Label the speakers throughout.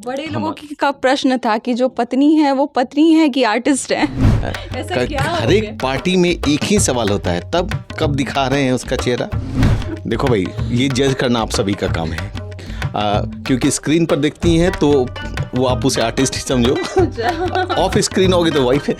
Speaker 1: बड़े लोगों की का प्रश्न था कि जो पत्नी है वो पत्नी है कि आर्टिस्ट है। ऐसा क्या हो
Speaker 2: हर एक
Speaker 1: गया?
Speaker 2: पार्टी में एक ही सवाल होता है, तब कब दिखा रहे हैं उसका चेहरा। देखो भाई, ये जज करना आप सभी का काम है। क्योंकि स्क्रीन पर देखती हैं तो वो आप उसे आर्टिस्ट ही समझो, ऑफ स्क्रीन होगी तो वाइफ है।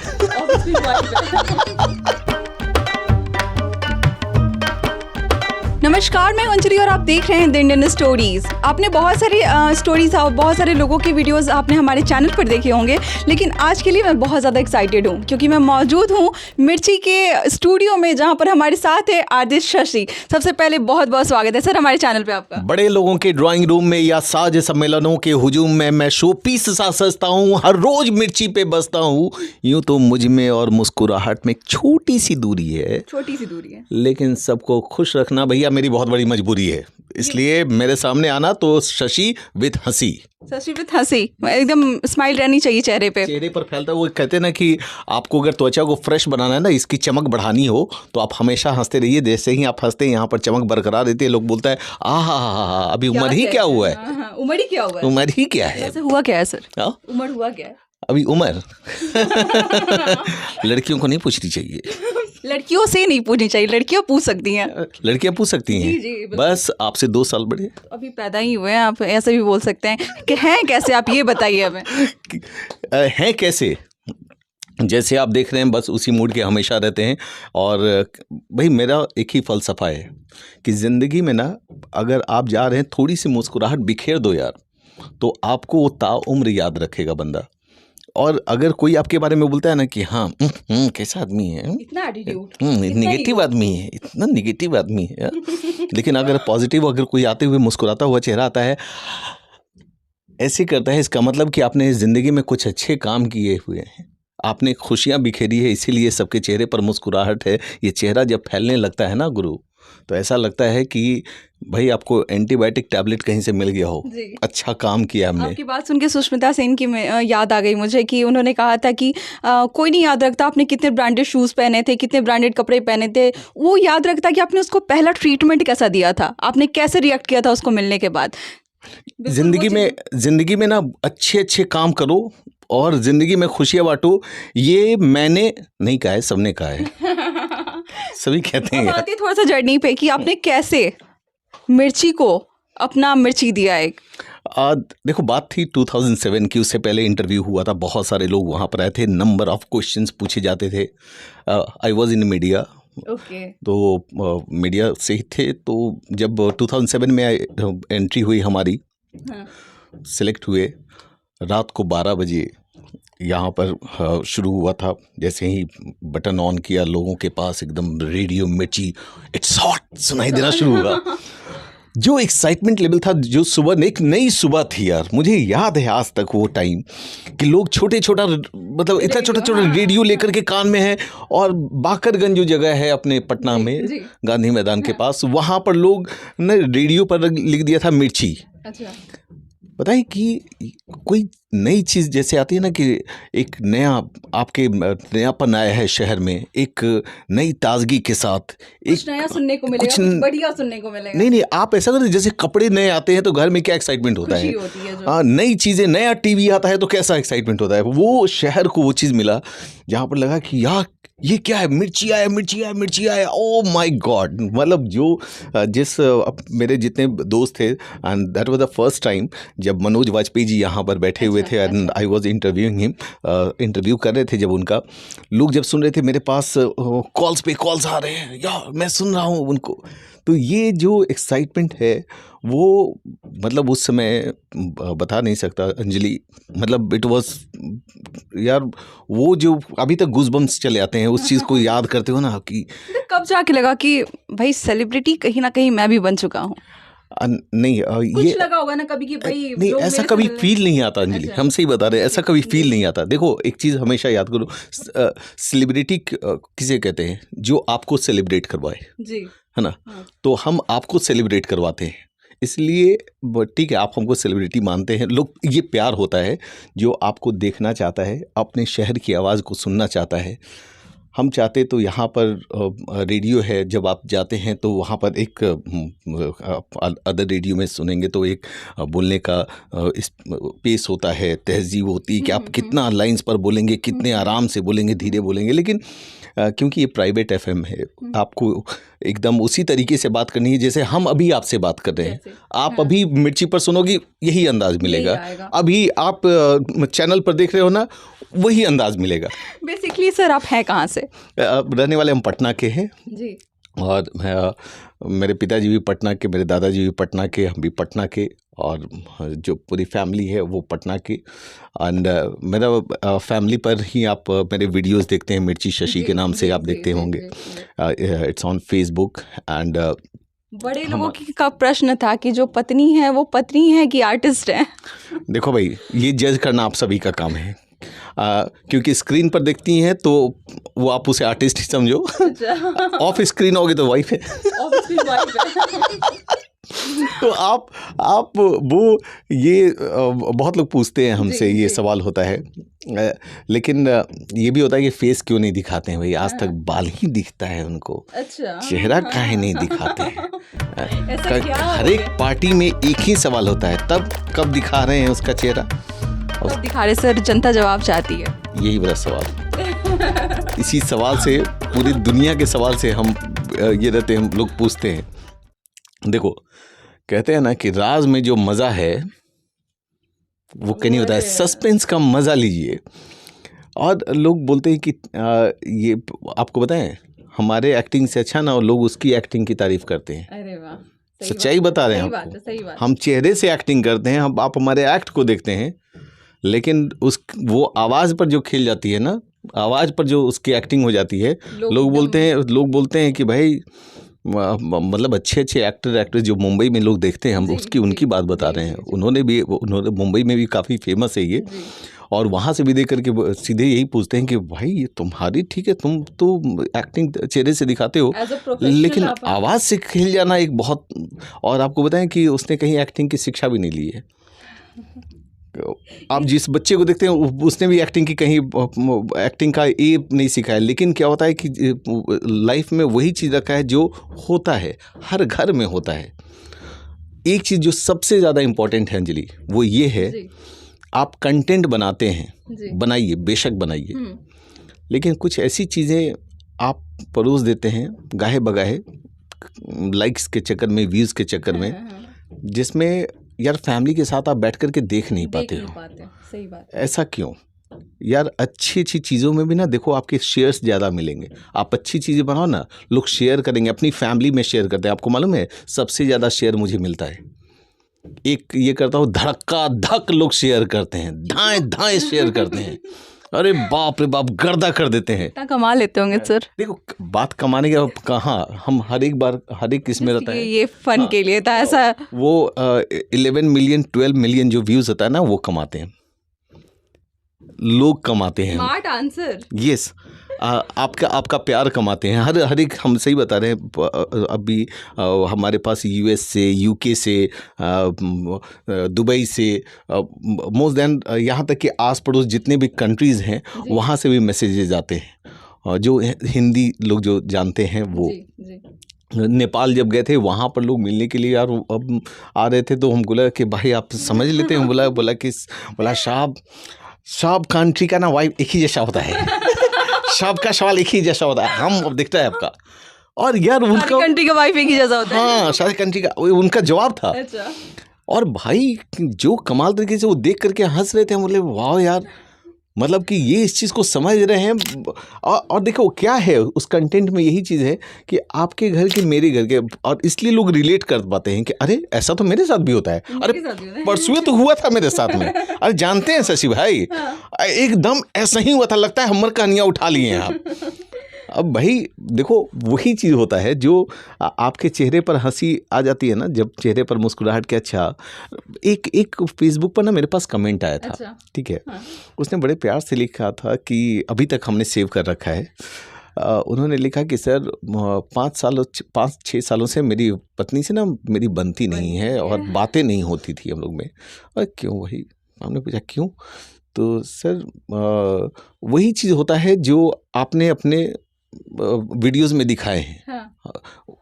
Speaker 1: नमस्कार, मैं अंजलि और आप देख रहे हैं द इंडियन स्टोरीज। आपने बहुत सारी स्टोरीज और बहुत सारे लोगों की वीडियोस आपने हमारे चैनल पर देखे होंगे, लेकिन आज के लिए मैं बहुत ज़्यादा एक्साइटेड हूँ क्योंकि मैं मौजूद हूँ मिर्ची के स्टूडियो में, जहाँ पर हमारे साथ है आर्टिस्ट शशि। सबसे पहले बहुत बहुत स्वागत है सर हमारे चैनल पे आपका।
Speaker 2: बड़े लोगों के ड्राइंग रूम में या साज सम्मेलनों के हुजूम में मैं शो पीस सा सजता हूँ, हर रोज मिर्ची पे बसता हूँ। यूं तो मुझ में और मुस्कुराहट में एक छोटी सी दूरी है, लेकिन सबको खुश रखना भैया मेरी बहुत बड़ी मजबूरी है, इसलिए मेरे सामने आना तो शशि विद हंसी।
Speaker 1: शशि विद हंसी, एकदम स्माइल रहनी चाहिए चेहरे
Speaker 2: पर फैलता। वो कहते हैं ना कि आपको अगर त्वचा को फ्रेश बनाना है ना, इसकी चमक बढ़ानी हो तो आप हमेशा हंसते रहिए। जैसे ही आप हंसते हैं यहाँ पर चमक बरकरार रहती है। लोग बोलता है आहा, अभी उम्र ही क्या हुआ है।
Speaker 1: उम्र ही क्या हुआ है?
Speaker 2: उम्र ही क्या है?
Speaker 1: ऐसे हुआ क्या है सर? उम्र हुआ क्या है?
Speaker 2: अभी उम्र लड़कियों को नहीं पूछनी चाहिए।
Speaker 1: लड़कियों से नहीं पूछनी चाहिए, लड़कियां पूछ सकती हैं।
Speaker 2: लड़कियां पूछ सकती हैं।
Speaker 1: जी,
Speaker 2: बस आपसे 2 साल बड़े,
Speaker 1: अभी पैदा ही हुए हैं आप, ऐसे भी बोल सकते हैं कि हैं कैसे, आप ये बताइए हमें।
Speaker 2: हैं कैसे? जैसे आप देख रहे हैं, बस उसी मूड के हमेशा रहते हैं। और भाई मेरा एक ही फलसफा है कि ज़िंदगी में ना, अगर आप जा रहे हैं थोड़ी सी मुस्कुराहट बिखेर दो यार, तो आपको वो ताउम्र याद रखेगा बंदा। और अगर कोई आपके बारे में बोलता है ना कि हाँ कैसा आदमी है,
Speaker 1: इतना एटीट्यूड,
Speaker 2: निगेटिव आदमी है, इतना निगेटिव आदमी है, लेकिन अगर पॉजिटिव, अगर कोई आते हुए मुस्कुराता हुआ चेहरा आता है, ऐसे करता है, इसका मतलब कि आपने ज़िंदगी में कुछ अच्छे काम किए हुए हैं, आपने खुशियाँ बिखेरी है, इसीलिए सबके चेहरे पर मुस्कुराहट है। ये चेहरा जब फैलने लगता है ना गुरु, तो ऐसा लगता है कि भाई आपको एंटीबायोटिक टैबलेट कहीं से मिल गया हो। अच्छा काम किया हमने।
Speaker 1: आपकी बात सुन के सुष्मिता सेन की याद आ गई मुझे कि उन्होंने कहा था कि कोई नहीं याद रखता आपने कितने ब्रांडेड शूज़ पहने थे, कितने ब्रांडेड कपड़े पहने थे, वो याद रखता कि आपने उसको पहला ट्रीटमेंट कैसा दिया था, आपने कैसे रिएक्ट किया था उसको मिलने के बाद।
Speaker 2: जिंदगी में ना अच्छे काम करो और ज़िंदगी में खुशियाँ बांटो। ये मैंने नहीं कहा है, सबने कहा है। सभी कहते हैं।
Speaker 1: बात है थोड़ा सा जर्नी पे कि आपने कैसे मिर्ची को अपना मिर्ची दिया एक।
Speaker 2: देखो, बात थी 2007 की। उससे पहले इंटरव्यू हुआ था, बहुत सारे लोग वहाँ पर आए थे, नंबर ऑफ क्वेश्चंस पूछे जाते थे। आई वॉज इन मीडिया, तो मीडिया से ही थे। तो जब 2007 में एंट्री हुई हमारी, सिलेक्ट हुए, रात को 12 बजे यहाँ पर शुरू हुआ था। जैसे ही बटन ऑन किया, लोगों के पास एकदम रेडियो मिर्ची इट्स हॉट सुनाई देना शुरू हुआ। जो एक्साइटमेंट लेवल था, जो सुबह, एक नई सुबह थी यार। मुझे याद है आज तक वो टाइम कि लोग छोटा मतलब इतना छोटा रेडियो लेकर के कान में है। और बाकरगंज जो जगह है अपने पटना में, गांधी मैदान के पास, वहाँ पर लोग ने रेडियो पर लिख दिया था मिर्ची। अच्छा। बताइए कि कोई नई चीज़ जैसे आती है ना, कि एक नया आपके नयापन आया है शहर में, एक नई ताजगी के साथ,
Speaker 1: कुछ नया सुनने को मिलेगा, कुछ बढ़िया सुनने को मिलेगा।
Speaker 2: नहीं, आप ऐसा करें, जैसे कपड़े नए आते हैं तो घर में क्या एक्साइटमेंट होता है। हाँ, नई चीज़ें, नया टीवी आता है तो कैसा एक्साइटमेंट होता है। वो शहर को वो चीज़ मिला जहाँ पर लगा कि यार ये क्या है, मिर्ची आया। Oh my God. मतलब मेरे जितने दोस्त थे, and that was the first time जब मनोज वाजपेयी जी यहाँ पर बैठे हुए थे, and I was interviewing him. Interview कर रहे थे जब उनका, लोग जब सुन रहे थे, मेरे पास कॉल्स पे कॉल्स आ रहे हैं, यार मैं सुन रहा हूँ उनको। तो ये जो एक्साइटमेंट है वो, मतलब उस समय बता नहीं सकता अंजलि। मतलब इट वाज यार, वो जो अभी तक गूज़बम्स चले आते हैं उस चीज़ को याद करते हो ना, कि
Speaker 1: कब जाके लगा कि भाई सेलिब्रिटी कहीं ना कहीं मैं भी बन चुका हूँ।
Speaker 2: नहीं, ये
Speaker 1: लगा होगा ना कभी कि भाई
Speaker 2: नहीं, ऐसा कभी फील नहीं आता अंजलि। अच्छा। हम सही बता रहे हैं, ऐसा कभी फील नहीं आता। देखो, एक चीज़ हमेशा याद करो, सेलिब्रिटी किसे कहते हैं? जो आपको सेलिब्रेट करवाए, जी, है ना। हाँ। तो हम आपको सेलिब्रेट करवाते हैं, इसलिए ठीक है, आप हमको सेलिब्रिटी मानते हैं। लोग, ये प्यार होता है जो आपको देखना चाहता है, अपने शहर की आवाज़ को सुनना चाहता है। हम चाहते तो यहाँ पर रेडियो है, जब आप जाते हैं तो वहाँ पर एक अदर रेडियो में सुनेंगे तो एक बोलने का इस पेस होता है, तहज़ीब होती है कि आप कितना लाइंस पर बोलेंगे, कितने आराम से बोलेंगे, धीरे बोलेंगे। लेकिन क्योंकि ये प्राइवेट एफएम है, आपको एकदम उसी तरीके से बात करनी है जैसे हम अभी आपसे बात कर रहे हैं। आप अभी मिर्ची पर सुनोगे यही अंदाज मिलेगा, अभी आप चैनल पर देख रहे हो ना वही अंदाज मिलेगा।
Speaker 1: बेसिकली सर आप हैं कहाँ से?
Speaker 2: रहने वाले हम पटना के हैं
Speaker 1: जी।
Speaker 2: और मेरे पिताजी भी पटना के, मेरे दादाजी भी पटना के, हम भी पटना के, और जो पूरी फैमिली है वो पटना की। एंड मेरा फैमिली पर ही आप मेरे वीडियोस देखते हैं, मिर्ची शशि के नाम से आप देखते होंगे। It's on Facebook. एंड
Speaker 1: बड़े लोगों का प्रश्न था कि जो पत्नी है वो पत्नी है कि आर्टिस्ट है?
Speaker 2: देखो भाई, ये जज करना आप सभी का काम है, क्योंकि स्क्रीन पर देखती हैं तो वो आप उसे आर्टिस्ट ही समझो, ऑफ स्क्रीन होगी तो वाइफ है। तो आप वो ये बहुत लोग पूछते हैं हमसे, ये सवाल होता है। लेकिन ये भी होता है कि फेस क्यों नहीं दिखाते हैं भाई, आज तक बाल ही दिखता है उनको, चेहरा काहे नहीं दिखाते हैं। हर एक पार्टी में एक ही सवाल होता है, तब कब दिखा रहे हैं उसका चेहरा?
Speaker 1: और दिखा रहे सर, जनता जवाब चाहती है।
Speaker 2: यही बड़ा सवाल। इसी सवाल से, पूरी दुनिया के सवाल से हम ये रहते हैं, हम लोग पूछते हैं। देखो कहते हैं ना कि राज में जो मज़ा है वो कहीं नहीं होता है, सस्पेंस का मज़ा लीजिए। और लोग बोलते हैं कि ये आपको बताएं, हमारे एक्टिंग से अच्छा ना, और लोग उसकी एक्टिंग की तारीफ करते हैं।
Speaker 1: अरे वाह,
Speaker 2: सच्चाई बता रहे हैं आपको।
Speaker 1: सही बात। हम
Speaker 2: चेहरे से एक्टिंग करते हैं, आप हमारे एक्ट को देखते हैं, लेकिन वो आवाज़ पर जो खिल जाती है ना, आवाज़ पर जो उसकी एक्टिंग हो जाती है, लोग बोलते हैं कि भाई मतलब अच्छे एक्टर एक्ट्रेस जो मुंबई में लोग देखते हैं, हम उनकी बात बता रहे हैं। उन्होंने मुंबई में भी काफ़ी फेमस है ये, और वहाँ से भी देख करके सीधे यही पूछते हैं कि भाई ये तुम्हारी ठीक है, तुम तो एक्टिंग चेहरे से दिखाते हो, लेकिन आवाज़ से खिल जाना एक बहुत। और आपको बताएं कि उसने कहीं एक्टिंग की शिक्षा भी नहीं ली है। आप जिस बच्चे को देखते हैं उसने भी एक्टिंग की कहीं एक्टिंग का ए नहीं सीखा है, लेकिन क्या होता है कि लाइफ में वही चीज़ रखा है जो होता है, हर घर में होता है। एक चीज़ जो सबसे ज़्यादा इम्पोर्टेंट है अंजलि, वो ये है, आप कंटेंट बनाते हैं, बनाइए, बेशक बनाइए, लेकिन कुछ ऐसी चीज़ें आप परोस देते हैं गाहे बगाहे, लाइक्स के चक्कर में, व्यूज़ के चक्कर में, जिसमें यार फैमिली के साथ आप बैठ कर के देख नहीं पाते हो।
Speaker 1: सही बात।
Speaker 2: ऐसा क्यों यार? अच्छी चीज़ों में भी ना देखो आपके शेयर्स ज़्यादा मिलेंगे। आप अच्छी चीज़ें बनाओ ना, लोग शेयर करेंगे, अपनी फैमिली में शेयर करते हैं। आपको मालूम है सबसे ज़्यादा शेयर मुझे मिलता है, एक ये करता हूँ, धड़का धक लोग शेयर करते हैं, धाएं शेयर करते हैं। अरे बाप रे बाप, गर्दा कर देते हैं।
Speaker 1: इतना कमा लेते होंगे सर। देखो
Speaker 2: बात कमाने के कहाँ, हम हर एक इसमें रहता है,
Speaker 1: ये फन के लिए था ऐसा।
Speaker 2: वो 11 मिलियन 12 मिलियन जो व्यूज होता है ना, वो कमाते हैं, लोग कमाते हैं।
Speaker 1: Smart answer.
Speaker 2: यस, आपका प्यार कमाते हैं। हर एक, हम सही बता रहे हैं। अभी हमारे पास यूएस से, यूके से, दुबई से, मोर देन यहाँ तक कि आस पड़ोस जितने भी कंट्रीज़ हैं वहाँ से भी मैसेजेस आते हैं, जो हिंदी लोग जो जानते हैं वो। नेपाल जब गए थे वहाँ पर लोग मिलने के लिए यार अब आ रहे थे, तो हम बोला कि भाई आप समझ लेते हैं। बोला सब कंट्री का ना वाइफ एक ही जैसा होता है, सबका सवाल एक ही जैसा होता है, हम अब दिखता है आपका। और यार उनका
Speaker 1: कंट्री का वाइफ एक ही जैसा होता है।
Speaker 2: हाँ, सारी कंट्री का उनका जवाब था।
Speaker 1: अच्छा।
Speaker 2: और भाई जो कमाल तरीके से वो देख करके हंस रहे थे, हम बोले वाह यार, मतलब कि ये इस चीज़ को समझ रहे हैं। और देखो क्या है उस कंटेंट में, यही चीज़ है कि आपके घर के मेरे घर के, और इसलिए लोग रिलेट कर पाते हैं कि अरे ऐसा तो मेरे साथ भी होता है, अरे परसों तो हुआ था मेरे साथ में, अरे जानते हैं शशि भाई, एकदम ऐसा ही हुआ था, लगता है हमर कहानियाँ उठा लिए हैं आप। अब भाई देखो वही चीज़ होता है जो आपके चेहरे पर हंसी आ जाती है ना, जब चेहरे पर मुस्कुराहट के। अच्छा, एक फेसबुक पर ना मेरे पास कमेंट आया था।
Speaker 1: अच्छा।
Speaker 2: ठीक है।
Speaker 1: हाँ।
Speaker 2: उसने बड़े प्यार से लिखा था कि अभी तक हमने सेव कर रखा है। उन्होंने लिखा कि सर 5-6 सालों से मेरी पत्नी से ना मेरी बनती नहीं है और बातें नहीं होती थी हम लोग में। और क्यों? वही हमने पूछा क्यों? तो सर वही चीज़ होता है जो आपने अपने वीडियोस में दिखाए हैं।
Speaker 1: हाँ।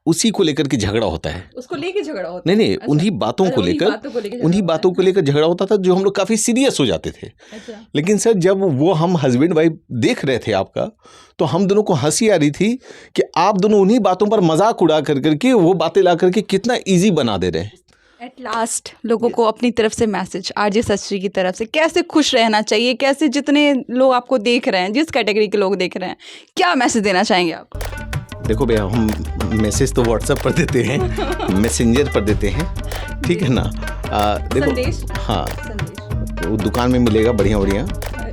Speaker 2: उसी को लेकर के झगड़ा होता है।
Speaker 1: उसको लेके झगड़ा होता
Speaker 2: नहीं
Speaker 1: है?
Speaker 2: नहीं,
Speaker 1: अच्छा।
Speaker 2: उन्हीं बातों
Speaker 1: अच्छा,
Speaker 2: को
Speaker 1: उन्हीं
Speaker 2: लेकर
Speaker 1: बातों को लेके झगड़ा
Speaker 2: उन्हीं
Speaker 1: होता है।
Speaker 2: बातों को लेकर झगड़ा होता था, जो हम लोग काफ़ी सीरियस हो जाते थे।
Speaker 1: अच्छा।
Speaker 2: लेकिन सर जब वो हम हस्बैंड वाइफ देख रहे थे आपका, तो हम दोनों को हंसी आ रही थी कि आप दोनों उन्हीं बातों पर मजाक उड़ा कर करके वो बातें ला करके कितना ईजी बना दे रहे हैं।
Speaker 1: एट लास्ट लोगों को अपनी तरफ से मैसेज, आरजे सच्ची की तरफ से, कैसे खुश रहना चाहिए, कैसे जितने लोग आपको देख रहे हैं, जिस कैटेगरी के लोग देख रहे हैं, क्या मैसेज देना चाहेंगे आप?
Speaker 2: देखो भैया, हम मैसेज तो व्हाट्सएप पर देते हैं, मैसेंजर पर देते हैं, ठीक है ना। देखो
Speaker 1: संदेश?
Speaker 2: हाँ,
Speaker 1: संदेश
Speaker 2: वो दुकान में मिलेगा बढ़िया बढ़िया,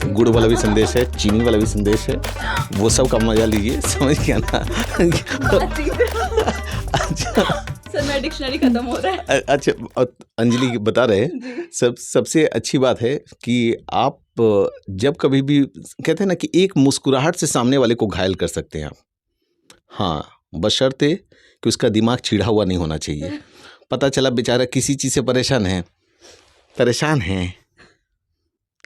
Speaker 2: गुड़ वाला भी संदेश है, चीनी वाला भी संदेश है, वो सब का मजा लीजिए, समझ गया ना। अच्छा
Speaker 1: सर, मेरा डिक्शनरी खत्म हो रहा है।
Speaker 2: अच्छा, अंजलि बता रहे हैं, सबसे अच्छी बात है कि आप जब कभी भी कहते हैं ना कि एक मुस्कुराहट से सामने वाले को घायल कर सकते हैं आप। हाँ, बशर्ते कि उसका दिमाग चिढ़ा हुआ नहीं होना चाहिए। पता चला बेचारा किसी चीज़ से परेशान है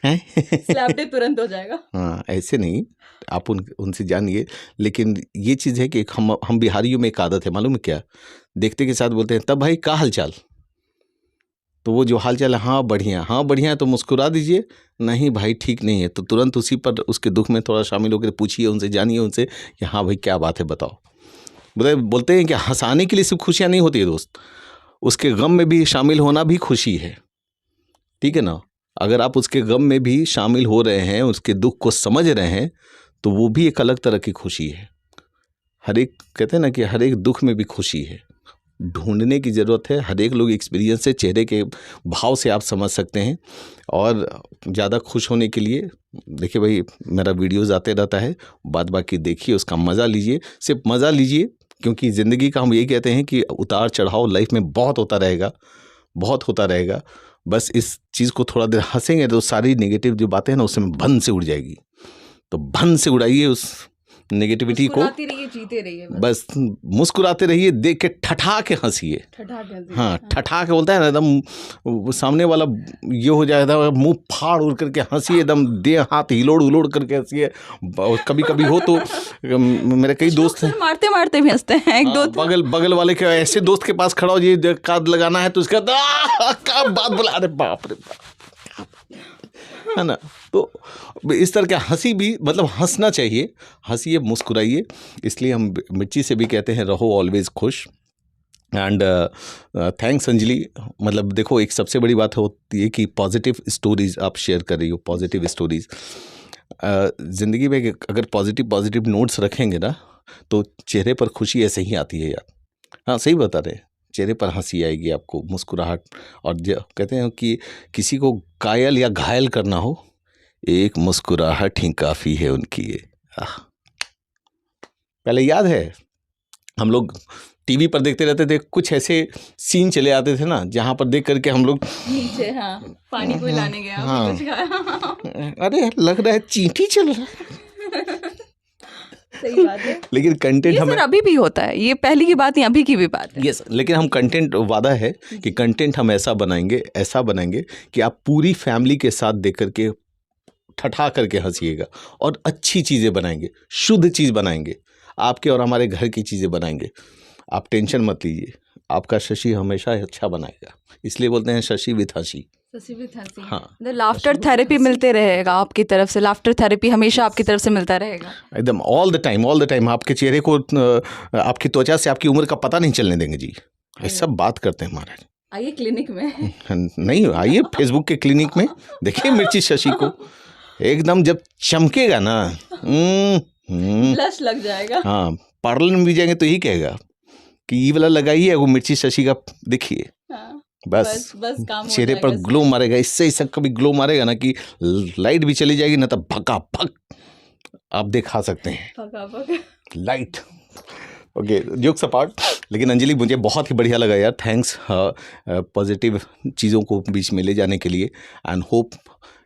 Speaker 1: स्लैप डे तुरंत हो जाएगा।
Speaker 2: हाँ, ऐसे नहीं, आप उनसे जानिए। लेकिन ये चीज़ है कि हम बिहारियों में एक आदत है, मालूम है क्या? देखते के साथ बोलते हैं, तब भाई का हाल चाल? तो वो जो हाल चाल है, हाँ बढ़िया है, तो मुस्कुरा दीजिए। नहीं भाई ठीक नहीं है, तो तुरंत उसी पर उसके दुख में थोड़ा शामिल होकर पूछिए उनसे, जानिए उनसे कि हाँ भाई क्या बात है, बताओ। बोलते हैं कि हंसाने के लिए सिर्फ खुशियाँ नहीं होती है दोस्त, उसके गम में भी शामिल होना भी खुशी है, ठीक है ना। अगर आप उसके गम में भी शामिल हो रहे हैं, उसके दुख को समझ रहे हैं, तो वो भी एक अलग तरह की खुशी है। हर एक कहते हैं ना कि हर एक दुख में भी खुशी है, ढूंढने की ज़रूरत है। हर एक लोग एक्सपीरियंस से, चेहरे के भाव से आप समझ सकते हैं। और ज़्यादा खुश होने के लिए देखिए भाई, मेरा वीडियोज़ आते रहता है, बाद बाकी देखिए, उसका मज़ा लीजिए, सिर्फ मज़ा लीजिए, क्योंकि ज़िंदगी का हम यही कहते हैं कि उतार चढ़ाव लाइफ में बहुत होता रहेगा। बस इस चीज़ को थोड़ा देर हंसेंगे तो सारी नेगेटिव जो बातें हैं ना, उसमें भन से उड़ जाएगी। तो भन से उड़ाइए उस नेगेटिविटी को,
Speaker 1: मुस्कुराते रहिए, जीते रहिए,
Speaker 2: बस मुस्कुराते रहिए, देख के ठठा के हंसिए। हाँ, ठठा के बोलता है ना, एकदम सामने वाला ये हो जाएगा, मुंह फाड़ उड़ करके हंसिए, एकदम देह हाथ हिलोड़ उलोड़ करके हंसिए। कभी कभी हो तो मेरे कई दोस्त हैं,
Speaker 1: मारते मारते भी हंसते हैं। एक दो
Speaker 2: बगल वाले के ऐसे दोस्त के पास खड़ा हो, ये कार्ड लगाना है तो उसका क्या बात बोला, अरे बाप रे बाप, है ना। तो इस तरह का हंसी भी, मतलब हंसना चाहिए, हंसिए, मुस्कुराइए। इसलिए हम मिर्ची से भी कहते हैं, रहो ऑलवेज खुश। And thanks Anjali. मतलब देखो, एक सबसे बड़ी बात होती है कि पॉजिटिव स्टोरीज़ आप शेयर कर रही हो, पॉजिटिव स्टोरीज़। ज़िंदगी में अगर पॉजिटिव नोट्स रखेंगे ना, तो चेहरे पर खुशी ऐसे ही आती है यार। हाँ, सही बता रहे हैं, चेहरे पर हंसी आएगी आपको, मुस्कुराहट। और कहते हैं कि किसी को कायल या घायल करना हो, एक मुस्कुराहट ही काफ़ी है उनकी। ये पहले याद है, हम लोग टीवी पर देखते रहते थे, कुछ ऐसे सीन चले आते थे ना, जहाँ पर देख करके हम लोग
Speaker 1: नीचे, हाँ, पानी कोई लाने गया,
Speaker 2: हाँ,
Speaker 1: कुछ खाया,
Speaker 2: अरे लग रहा है चींटी चल रहा है।
Speaker 1: सही बात है।
Speaker 2: लेकिन कंटेंट हमें
Speaker 1: अभी भी होता है, ये पहली की बात नहीं, अभी की भी बात है।
Speaker 2: यस, लेकिन हम कंटेंट, वादा है कि कंटेंट हम ऐसा बनाएंगे कि आप पूरी फैमिली के साथ देख करके ठठा करके हंसिएगा। और अच्छी चीज़ें बनाएंगे, शुद्ध चीज़ बनाएंगे, आपके और हमारे घर की चीज़ें बनाएंगे। आप टेंशन मत लीजिए, आपका शशि हमेशा अच्छा बनाएगा। इसलिए बोलते हैं शशि विथ हंसी। हाँ,
Speaker 1: लाफ्टर थेरेपी मिलते रहेगा आपकी तरफ से, लाफ्टर थेरेपी हमेशा आपकी तरफ से मिलता रहेगा,
Speaker 2: एकदम ऑल द टाइम। आपके चेहरे को, आपकी त्वचा से आपकी उम्र का पता नहीं चलने देंगे जी। ये सब बात करते हैं महाराज।
Speaker 1: आइए क्लिनिक में।
Speaker 2: नहीं, आइए फेसबुक के क्लिनिक में, देखिए मिर्ची शशि को, एकदम जब चमकेगा ना,
Speaker 1: ब्लश लग जाएगा।
Speaker 2: हाँ, पार्लर में भी जाएंगे तो यही कहेगा कि ये वाला लगाइए, वो मिर्ची शशि का देखिए।
Speaker 1: हाँ,
Speaker 2: बस
Speaker 1: काम हो
Speaker 2: चेहरे पर ग्लो मारेगा। इससे कभी ग्लो मारेगा ना कि लाइट भी चली जाएगी ना, तब भका भक आप दिखा सकते हैं लाइट। Okay, jokes apart. लेकिन अंजलि, मुझे बहुत ही बढ़िया लगा यार, थैंक्स पॉजिटिव चीज़ों को बीच में ले जाने के लिए। एंड होप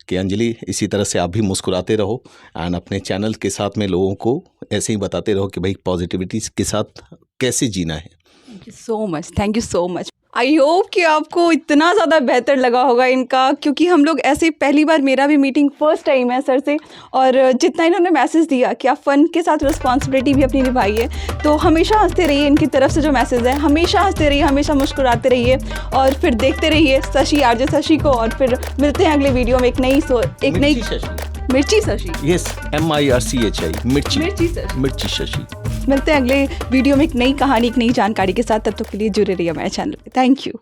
Speaker 2: कि अंजलि इसी तरह से आप भी मुस्कुराते रहो, एंड अपने चैनल के साथ में लोगों को ऐसे ही बताते रहो कि भाई पॉजिटिविटी के साथ कैसे जीना है।
Speaker 1: Thank you so much. I hope कि आपको इतना ज़्यादा बेहतर लगा होगा इनका, क्योंकि हम लोग ऐसे पहली बार, मेरा भी मीटिंग फर्स्ट टाइम है सर से, और जितना इन्होंने मैसेज दिया कि आप फ़न के साथ रिस्पॉन्सिबिलिटी भी अपनी निभाई है, तो हमेशा हंसते रहिए। इनकी तरफ से जो मैसेज है, हमेशा हंसते रहिए, हमेशा मुस्कुराते रहिए, और फिर देखते रहिए शशि, आरजे शशि को। और फिर मिलते हैं अगले वीडियो में एक नई मिर्ची शशि,
Speaker 2: यस, MIRCHI, मिर्ची शशि।
Speaker 1: मिलते हैं अगले वीडियो में एक नई कहानी, एक नई जानकारी के साथ। तब तक के लिए जुड़े रहिए हमारे चैनल पे। Thank you.